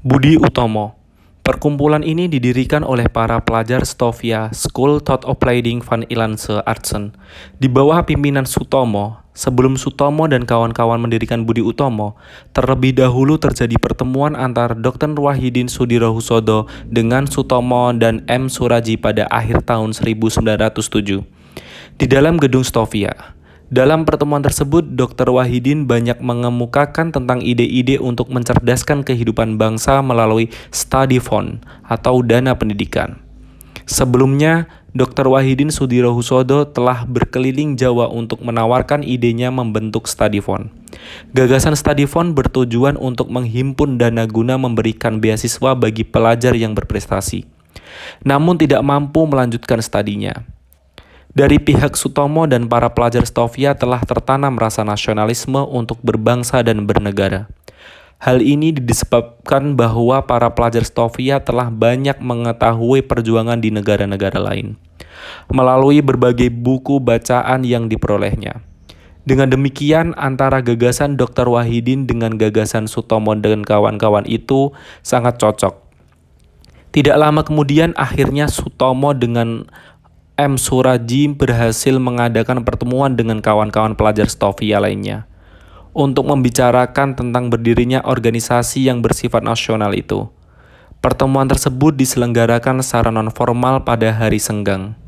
Budi Utomo. Perkumpulan ini didirikan oleh para pelajar Stovia School Thought Opleiding van Illanse Artsen. Di bawah pimpinan Sutomo, sebelum Sutomo dan kawan-kawan mendirikan Budi Utomo, terlebih dahulu terjadi pertemuan antara Dr. Wahidin Sudirohusodo dengan Sutomo dan M. Suraji pada akhir tahun 1907 di dalam gedung Stovia. Dalam pertemuan tersebut, Dr. Wahidin banyak mengemukakan tentang ide-ide untuk mencerdaskan kehidupan bangsa melalui study fund atau dana pendidikan. Sebelumnya, Dr. Wahidin Sudirohusodo telah berkeliling Jawa untuk menawarkan idenya membentuk study fund. Gagasan study fund bertujuan untuk menghimpun dana guna memberikan beasiswa bagi pelajar yang berprestasi, namun tidak mampu melanjutkan studinya. Dari pihak Sutomo dan para pelajar Stovia telah tertanam rasa nasionalisme untuk berbangsa dan bernegara. Hal ini disebabkan bahwa para pelajar Stovia telah banyak mengetahui perjuangan di negara-negara lain melalui berbagai buku bacaan yang diperolehnya. Dengan demikian, antara gagasan Dr. Wahidin dengan gagasan Sutomo dan kawan-kawan itu sangat cocok. Tidak lama kemudian, akhirnya Sutomo dengan M. Suraji berhasil mengadakan pertemuan dengan kawan-kawan pelajar Stovia lainnya untuk membicarakan tentang berdirinya organisasi yang bersifat nasional itu. Pertemuan tersebut diselenggarakan secara non-formal pada hari senggang,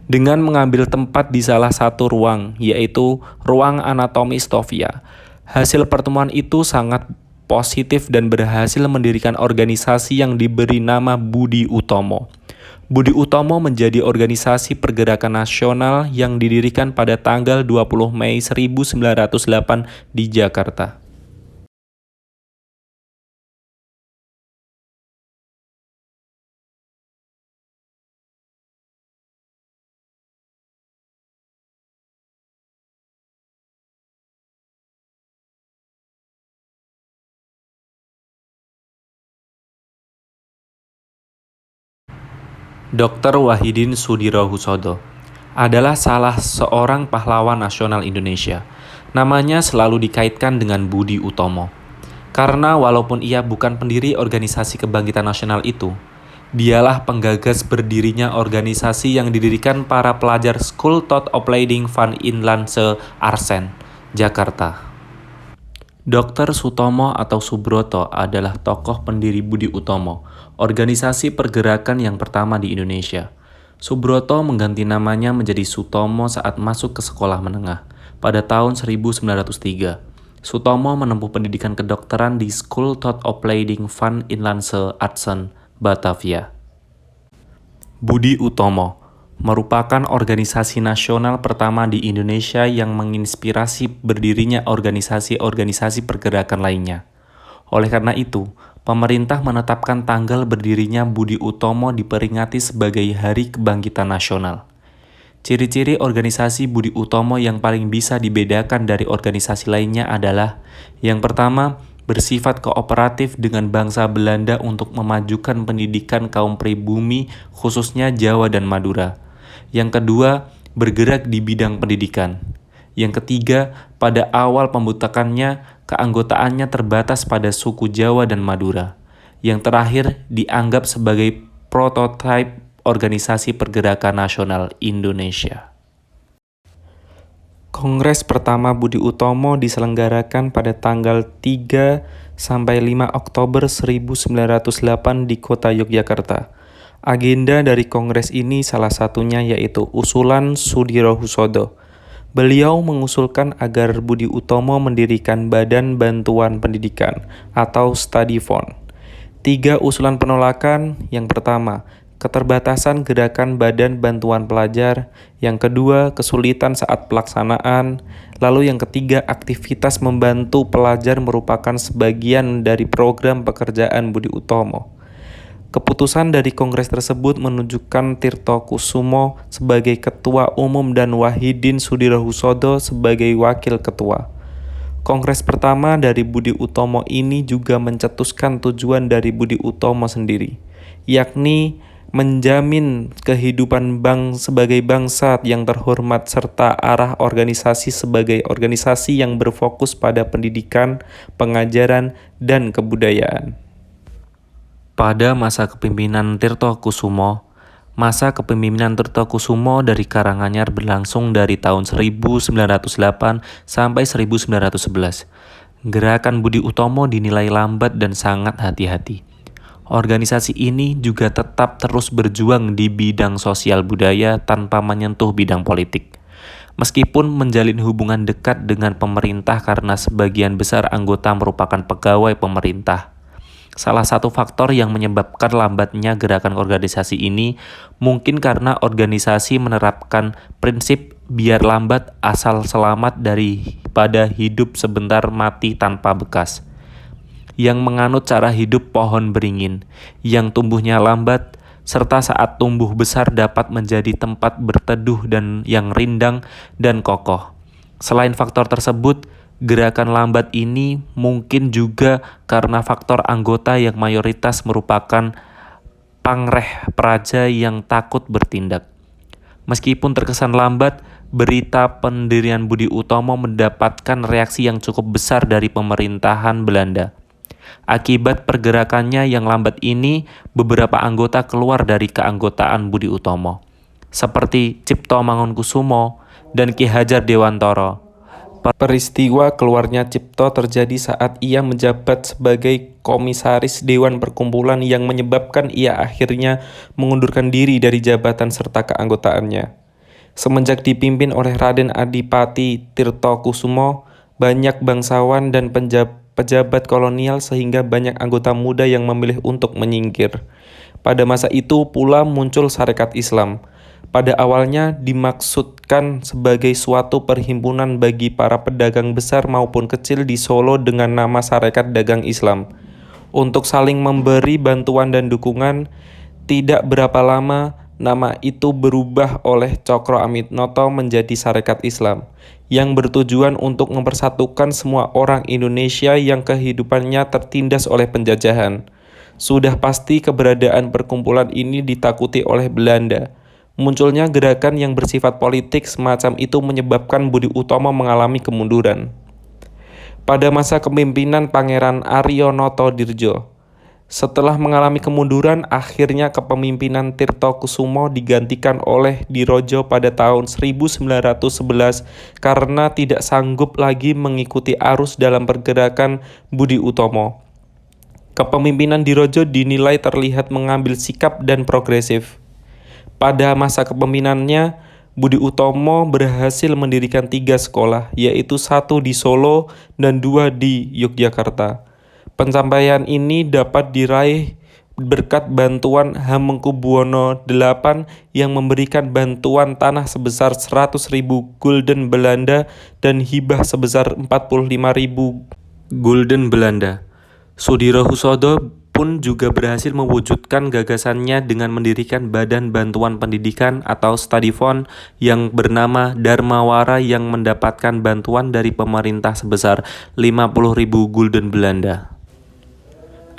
dengan mengambil tempat di salah satu ruang, yaitu ruang anatomi Stovia. Hasil pertemuan itu sangat positif dan berhasil mendirikan organisasi yang diberi nama Budi Utomo. Budi Utomo menjadi organisasi pergerakan nasional yang didirikan pada tanggal 20 Mei 1908 di Jakarta. Dr. Wahidin Sudirohusodo adalah salah seorang pahlawan nasional Indonesia. Namanya selalu dikaitkan dengan Budi Utomo. Karena walaupun ia bukan pendiri organisasi kebangkitan nasional itu, dialah penggagas berdirinya organisasi yang didirikan para pelajar School Thought Opleiding van Inlandse Artsen, Jakarta. Dr. Sutomo atau Subroto adalah tokoh pendiri Budi Utomo, organisasi pergerakan yang pertama di Indonesia. Subroto mengganti namanya menjadi Sutomo saat masuk ke sekolah menengah pada tahun 1903. Sutomo menempuh pendidikan kedokteran di School Thought Opleiding van Inlandse Artsen, Batavia. Budi Utomo merupakan organisasi nasional pertama di Indonesia yang menginspirasi berdirinya organisasi-organisasi pergerakan lainnya. Oleh karena itu, pemerintah menetapkan tanggal berdirinya Budi Utomo diperingati sebagai Hari Kebangkitan Nasional. Ciri-ciri organisasi Budi Utomo yang paling bisa dibedakan dari organisasi lainnya adalah: yang pertama, bersifat kooperatif dengan bangsa Belanda untuk memajukan pendidikan kaum pribumi khususnya Jawa dan Madura. Yang kedua, bergerak di bidang pendidikan. Yang ketiga, pada awal pembentukannya, keanggotaannya terbatas pada suku Jawa dan Madura. Yang terakhir, dianggap sebagai prototipe organisasi pergerakan nasional Indonesia. Kongres pertama Budi Utomo diselenggarakan pada tanggal 3 sampai 5 Oktober 1908 di kota Yogyakarta. Agenda dari kongres ini salah satunya yaitu usulan Sudirohusodo. Beliau mengusulkan agar Budi Utomo mendirikan Badan Bantuan Pendidikan atau Study Fund. 3 usulan penolakan: yang pertama, keterbatasan gerakan Badan Bantuan Pelajar; yang kedua, kesulitan saat pelaksanaan; lalu yang ketiga, aktivitas membantu pelajar merupakan sebagian dari program pekerjaan Budi Utomo. Keputusan dari kongres tersebut menunjukkan Tirto Kusumo sebagai ketua umum dan Wahidin Sudirohusodo sebagai wakil ketua. Kongres pertama dari Budi Utomo ini juga mencetuskan tujuan dari Budi Utomo sendiri, yakni menjamin kehidupan sebagai bangsa yang terhormat serta arah organisasi sebagai organisasi yang berfokus pada pendidikan, pengajaran, dan kebudayaan. Pada masa kepemimpinan Tirto Kusumo dari Karanganyar berlangsung dari tahun 1908 sampai 1911. Gerakan Budi Utomo dinilai lambat dan sangat hati-hati. Organisasi ini juga tetap terus berjuang di bidang sosial budaya tanpa menyentuh bidang politik. Meskipun menjalin hubungan dekat dengan pemerintah karena sebagian besar anggota merupakan pegawai pemerintah. Salah satu faktor yang menyebabkan lambatnya gerakan organisasi ini mungkin karena organisasi menerapkan prinsip biar lambat asal selamat daripada hidup sebentar mati tanpa bekas. Yang menganut cara hidup pohon beringin, yang tumbuhnya lambat, serta saat tumbuh besar dapat menjadi tempat berteduh dan yang rindang dan kokoh. Selain faktor tersebut, gerakan lambat ini mungkin juga karena faktor anggota yang mayoritas merupakan pangreh praja yang takut bertindak. Meskipun terkesan lambat, berita pendirian Budi Utomo mendapatkan reaksi yang cukup besar dari pemerintahan Belanda. Akibat pergerakannya yang lambat ini, beberapa anggota keluar dari keanggotaan Budi Utomo, seperti Cipto Mangunkusumo dan Ki Hajar Dewantara. Peristiwa keluarnya Cipto terjadi saat ia menjabat sebagai komisaris Dewan Perkumpulan yang menyebabkan ia akhirnya mengundurkan diri dari jabatan serta keanggotaannya. Semenjak dipimpin oleh Raden Adipati Tirto Kusumo, banyak bangsawan dan pejabat kolonial sehingga banyak anggota muda yang memilih untuk menyingkir. Pada masa itu pula muncul Sarekat Islam. Pada awalnya dimaksudkan sebagai suatu perhimpunan bagi para pedagang besar maupun kecil di Solo dengan nama Sarekat Dagang Islam. Untuk saling memberi bantuan dan dukungan, tidak berapa lama nama itu berubah oleh Cokro Aminoto menjadi Sarekat Islam, yang bertujuan untuk mempersatukan semua orang Indonesia yang kehidupannya tertindas oleh penjajahan. Sudah pasti keberadaan perkumpulan ini ditakuti oleh Belanda. Munculnya gerakan yang bersifat politik semacam itu menyebabkan Budi Utomo mengalami kemunduran. Pada masa kepemimpinan Pangeran Aryonoto Dirjo, setelah mengalami kemunduran, akhirnya kepemimpinan Tirto Kusumo digantikan oleh Dirojo pada tahun 1911 karena tidak sanggup lagi mengikuti arus dalam pergerakan Budi Utomo. Kepemimpinan Dirojo dinilai terlihat mengambil sikap dan progresif. Pada masa kepemimpinannya, Budi Utomo berhasil mendirikan 3 sekolah, yaitu 1 di Solo dan 2 di Yogyakarta. Pencapaian ini dapat diraih berkat bantuan Hamengkubuwono VIII yang memberikan bantuan tanah sebesar 100.000 gulden Belanda dan hibah sebesar 45.000 gulden Belanda. Sudirohusodo pun juga berhasil mewujudkan gagasannya dengan mendirikan Badan Bantuan Pendidikan atau Study Fund yang bernama Dharmawara yang mendapatkan bantuan dari pemerintah sebesar 50.000 gulden Belanda.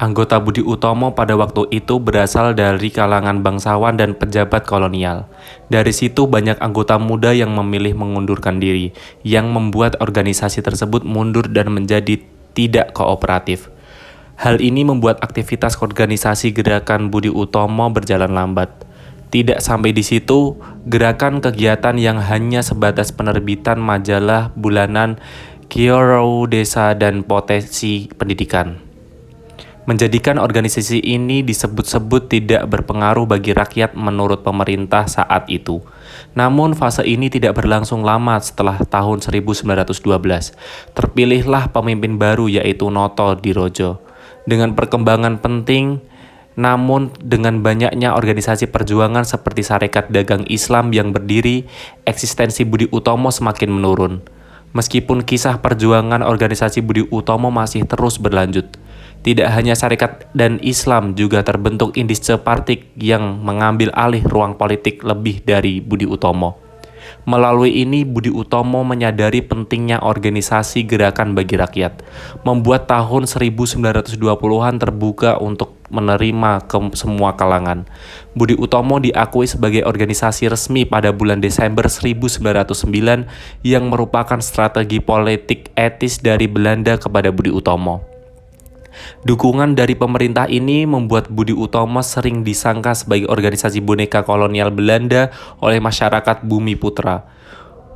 Anggota Budi Utomo pada waktu itu berasal dari kalangan bangsawan dan pejabat kolonial. Dari situ banyak anggota muda yang memilih mengundurkan diri, yang membuat organisasi tersebut mundur dan menjadi tidak kooperatif. Hal ini membuat aktivitas organisasi gerakan Budi Utomo berjalan lambat. Tidak sampai di situ, gerakan kegiatan yang hanya sebatas penerbitan majalah bulanan Kiorou Desa dan Potensi Pendidikan menjadikan organisasi ini disebut-sebut tidak berpengaruh bagi rakyat menurut pemerintah saat itu. Namun fase ini tidak berlangsung lama. Setelah tahun 1912, terpilihlah pemimpin baru yaitu Noto Dirojo. Dengan perkembangan penting, namun dengan banyaknya organisasi perjuangan seperti Sarekat Dagang Islam yang berdiri, eksistensi Budi Utomo semakin menurun. Meskipun kisah perjuangan organisasi Budi Utomo masih terus berlanjut, tidak hanya Sarekat dan Islam, juga terbentuk Indische Partik yang mengambil alih ruang politik lebih dari Budi Utomo. Melalui ini, Budi Utomo menyadari pentingnya organisasi gerakan bagi rakyat, membuat tahun 1920-an terbuka untuk menerima ke semua kalangan. Budi Utomo diakui sebagai organisasi resmi pada bulan Desember 1909 yang merupakan strategi politik etis dari Belanda kepada Budi Utomo. Dukungan dari pemerintah ini membuat Budi Utomo sering disangka sebagai organisasi boneka kolonial Belanda oleh masyarakat Bumi Putra.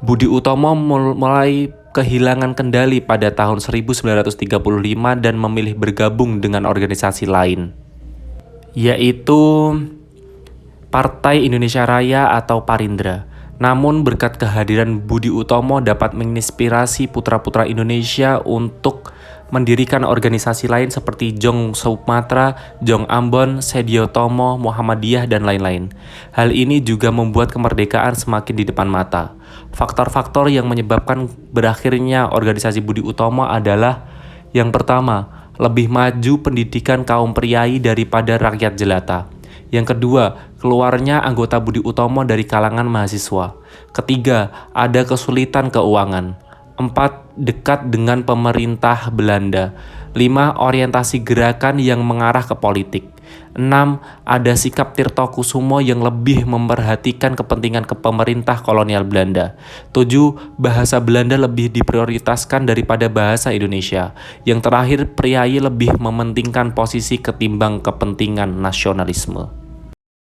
Budi Utomo mulai kehilangan kendali pada tahun 1935 dan memilih bergabung dengan organisasi lain, yaitu Partai Indonesia Raya atau Parindra. Namun berkat kehadiran Budi Utomo dapat menginspirasi putra-putra Indonesia untuk mendirikan organisasi lain seperti Jong Sumatra, Jong Ambon, Sedio Tomo, Muhammadiyah, dan lain-lain. Hal ini juga membuat kemerdekaan semakin di depan mata. Faktor-faktor yang menyebabkan berakhirnya organisasi Budi Utomo adalah: yang pertama, lebih maju pendidikan kaum priai daripada rakyat jelata. Yang kedua, keluarnya anggota Budi Utomo dari kalangan mahasiswa. Ketiga, ada kesulitan keuangan. 4. Dekat dengan pemerintah Belanda. 5. Orientasi gerakan yang mengarah ke politik. 6. Ada sikap Tirtokusumo yang lebih memperhatikan kepentingan pemerintah kolonial Belanda. 7. Bahasa Belanda lebih diprioritaskan daripada bahasa Indonesia. Yang terakhir, priai lebih mementingkan posisi ketimbang kepentingan nasionalisme.